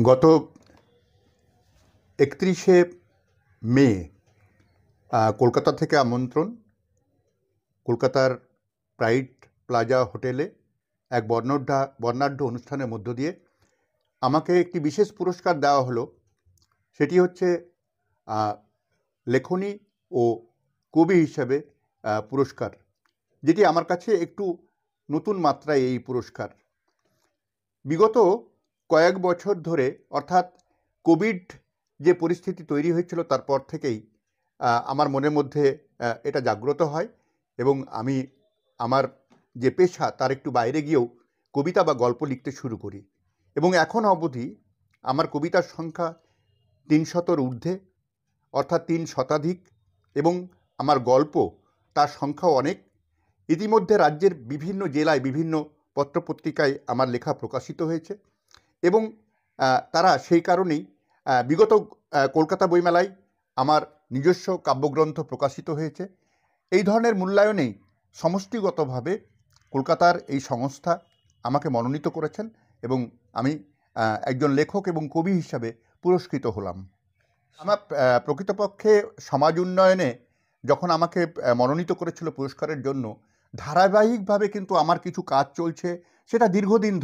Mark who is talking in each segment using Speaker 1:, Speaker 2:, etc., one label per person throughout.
Speaker 1: গত ৩১শে মে কলকাতা থেকে আমন্ত্রণ। কলকাতার প্রাইড প্লাজা হোটেলে এক বর্ণাঢ্য অনুষ্ঠানের মধ্য দিয়ে আমাকে একটি বিশেষ পুরস্কার দেওয়া হলো। সেটি হচ্ছে লেখনী ও কবি হিসাবে পুরস্কার, যেটি আমার কাছে একটু নতুন মাত্রায় এই পুরস্কার। বিগত কয়েক বছর ধরে, অর্থাৎ কোভিড যে পরিস্থিতি তৈরি হয়েছিল তারপর থেকেই আমার মনের মধ্যে এটা জাগ্রত হয় এবং আমি আমার যে পেশা তার একটু বাইরে গিয়েও কবিতা বা গল্প লিখতে শুরু করি এবং এখন অবধি আমার কবিতার সংখ্যা ৩০০-র ঊর্ধ্বে, অর্থাৎ ৩ শতাধিক, এবং আমার গল্প তার সংখ্যাও অনেক। ইতিমধ্যে রাজ্যের বিভিন্ন জেলায় বিভিন্ন পত্রপত্রিকায় আমার লেখা প্রকাশিত হয়েছে এবং তারা সেই কারণেই বিগত কলকাতা বইমেলায় আমার নিজস্ব কাব্যগ্রন্থ প্রকাশিত হয়েছে। এই ধরনের মূল্যায়নেই সমষ্টিগতভাবে কলকাতার এই সংস্থা আমাকে মনোনীত করেছেন এবং আমি একজন লেখক এবং কবি হিসাবে পুরস্কৃত হলাম। আমার প্রকৃতপক্ষে সমাজ উন্নয়নে যখন আমাকে মনোনীত করেছিল পুরস্কারের জন্য, ধারাবাহিকভাবে কিন্তু আমার কিছু কাজ চলছে, সেটা দীর্ঘদিন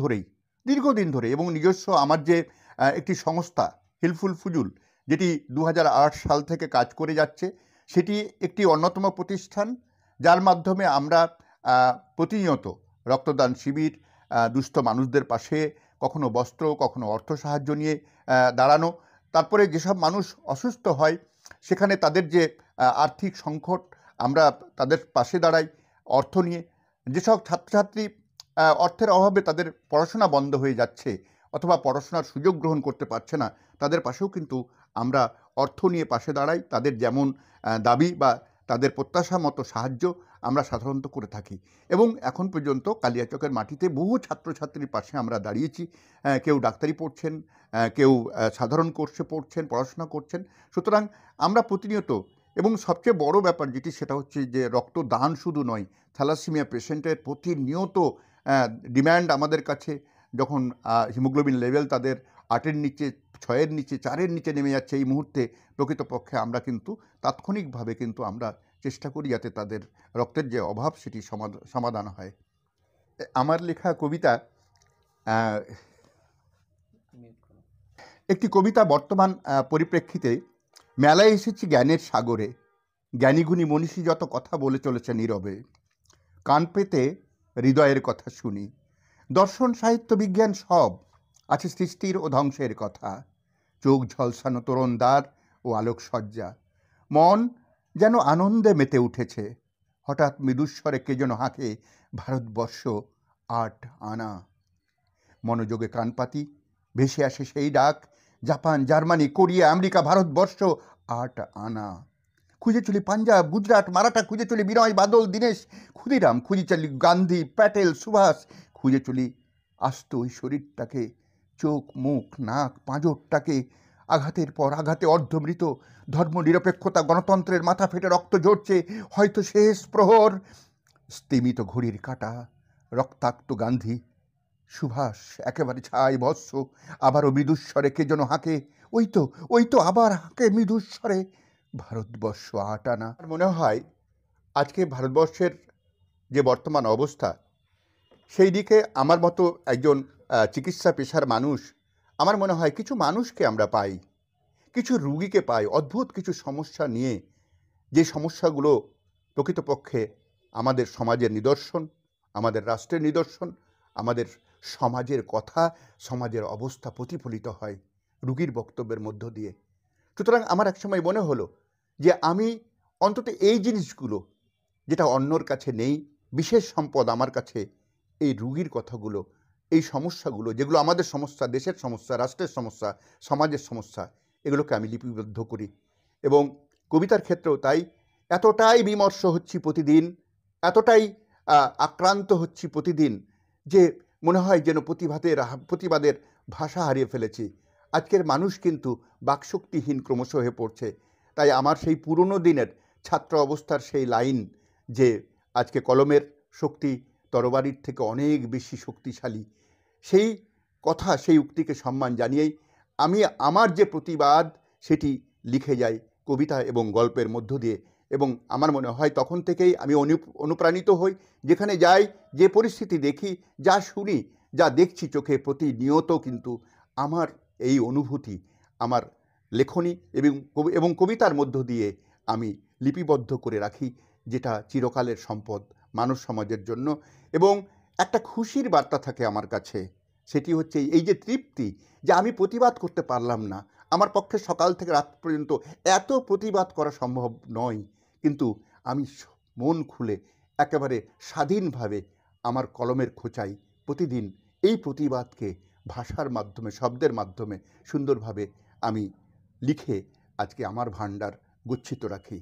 Speaker 1: ধরে এবং নিজস্ব আমার যে একটি সংস্থা হেল্পফুল ফুজুল, যেটি 2008 সাল থেকে কাজ করে যাচ্ছে, সেটি একটি অন্যতম প্রতিষ্ঠান যার মাধ্যমে আমরা প্রতিনিয়ত রক্তদান শিবির, দুস্থ মানুষদের পাশে কখনো বস্ত্র, কখনো অর্থ সাহায্য নিয়ে দাঁড়ানো, তারপরে যেসব মানুষ অসুস্থ হয় সেখানে তাদের যে আর্থিক সংকট, আমরা তাদের পাশে দাঁড়াই অর্থ নিয়ে। যেসব ছাত্রছাত্রী অর্থের অভাবে তাদের পড়াশোনা বন্ধ হয়ে যাচ্ছে অথবা পড়াশোনার সুযোগ গ্রহণ করতে পারছে না, তাদের পাশেও কিন্তু আমরা অর্থ নিয়ে পাশে দাঁড়াই। তাদের যেমন দাবি বা তাদের প্রত্যাশা মতো সাহায্য আমরা সাধারণত করে থাকি এবং এখন পর্যন্ত কালিয়াচকের মাটিতে বহু ছাত্রছাত্রীর পাশে আমরা দাঁড়িয়েছি। কেউ ডাক্তারি পড়ছেন, কেউ সাধারণ কোর্সে পড়ছেন, পড়াশোনা করছেন। সুতরাং আমরা প্রতিনিয়ত, এবং সবচেয়ে বড় ব্যাপার যেটি, সেটা হচ্ছে যে রক্তদান শুধু নয়, থ্যালাসেমিয়া পেশেন্টের প্রতিনিয়ত ডিম্যান্ড আমাদের কাছে। যখন হিমোগ্লোবিন লেভেল তাদের 8-এর নিচে, 6-এর নিচে, 4-এর নিচে নেমে যাচ্ছে, এই মুহূর্তে প্রকৃতপক্ষে আমরা কিন্তু তাৎক্ষণিকভাবে কিন্তু আমরা চেষ্টা করি যাতে তাদের রক্তের যে অভাব সেটি সমাধান হয়। আমার লেখা কবিতা, একটি কবিতা বর্তমান পরিপ্রেক্ষিতে, মেলায় এসেছি জ্ঞানের সাগরে, জ্ঞানীগুণী মনীষী যত কথা বলে চলেছে নীরবে, কান পেতে হৃদয়ের কথা শুনি। দর্শন, সাহিত্য, বিজ্ঞান সব আছে সৃষ্টির ও ধ্বংসের কথা, চোখ ঝলসানো তোরণদ্বার ও আলোকসজ্জা, মন যেন আনন্দে মেতে উঠেছে। হঠাৎ মৃদুস্বরে কে যেন হাঁকে, ভারতবর্ষ 8 আনা। মনোযোগে কানপাতি, ভেসে আসে সেই ডাক, Japan, Germany, Korea, America, Bharatvarsha 8 আনা। খুঁজে চলি পাঞ্জাব, গুজরাট, মারাঠা, খুঁজে চলি বিনয়, বাদল, দীনেশ, ক্ষুদিরাম, খুঁজে চলি গান্ধী, প্যাটেল, সুভাষ, খুঁজে চলি আস্ত ওই শরীরটাকে, চোখ, মুখ, নাক, পাঁজরটাকে। আঘাতের পর আঘাতে অর্ধমৃত, ধর্ম নিরপেক্ষতা, গণতন্ত্রের মাথা ফেটে রক্ত ঝরছে, হয়তো শেষ প্রহর। স্তিমিত ঘড়ির কাঁটা, রক্তাক্ত গান্ধী, সুভাষ একেবারে ছাই ভস্ম। আবারও মৃদুস্বরে কে যেন হাঁকে, ওই তো আবার হাঁকে মৃদুস্বরে, ভারতবর্ষ 8 আনা। মনে হয় আজকে ভারতবর্ষের যে বর্তমান অবস্থা, সেই দিকে আমার মতো একজন চিকিৎসা পেশার মানুষ, আমার মনে হয় কিছু মানুষকে আমরা পাই, কিছু রুগীকে পাই অদ্ভুত কিছু সমস্যা নিয়ে, যে সমস্যাগুলো প্রকৃতপক্ষে আমাদের সমাজের নিদর্শন, আমাদের রাষ্ট্রের নিদর্শন, আমাদের সমাজের কথা, সমাজের অবস্থা প্রতিফলিত হয় রুগীর বক্তব্যের মধ্য দিয়ে। সুতরাং আমার একসময় মনে হলো যে আমি অন্তত এই জিনিসগুলো, যেটা অন্যর কাছে নেই, বিশেষ সম্পদ আমার কাছে, এই রুগীর কথাগুলো, এই সমস্যাগুলো, যেগুলো আমাদের সমস্যা, দেশের সমস্যা, রাষ্ট্রের সমস্যা, সমাজের সমস্যা, এগুলোকে আমি লিপিবদ্ধ করি। এবং কবিতার ক্ষেত্রেও তাই, এতটাই বিমর্ষ হচ্ছি প্রতিদিন, এতটাই আক্রান্ত হচ্ছি প্রতিদিন, যে মনে হয় যেন প্রতিবাদের ভাষা হারিয়ে ফেলেছি। আজকের মানুষ কিন্তু বাকশক্তিহীন ক্রমশ হয়ে পড়ছে। তাই আমার সেই পুরনো দিনের ছাত্র অবস্থার সেই লাইন, যে আজকে কলমের শক্তি তরবারির থেকে অনেক বেশি শক্তিশালী, সেই কথা, সেই উক্তিকে সম্মান জানিয়েই আমি আমার যে প্রতিবাদ সেটি লিখে যাই কবিতা এবং গল্পের মধ্য দিয়ে। এবং আমার মনে হয় তখন থেকেই আমি অনুপ্রাণিত হই। যেখানে যাই, যে পরিস্থিতি দেখি, যা শুনি, যা দেখছি চোখে প্রতিনিয়ত, কিন্তু আমার এই অনুভূতি আমার লেখনী এবং কবিতার মধ্য দিয়ে আমি লিপিবদ্ধ করে রাখি, যেটা চিরকালের সম্পদ মানব সমাজের জন্য। এবং একটা খুশির বার্তা থাকে আমার কাছে, সেটি হচ্ছে এই যে তৃপ্তি, যে আমি প্রতিবাদ করতে পারলাম না, আমার পক্ষে সকাল থেকে রাত পর্যন্ত এত প্রতিবাদ করা সম্ভব নয়, কিন্তু আমি মন খুলে একেবারে স্বাধীনভাবে আমার কলমের খোঁচায় প্রতিদিন এই প্রতিবাদকে ভাষার মাধ্যমে, শব্দের মাধ্যমে সুন্দরভাবে আমি লিখে আজকে আমার ভাণ্ডার গচ্ছিত রাখি।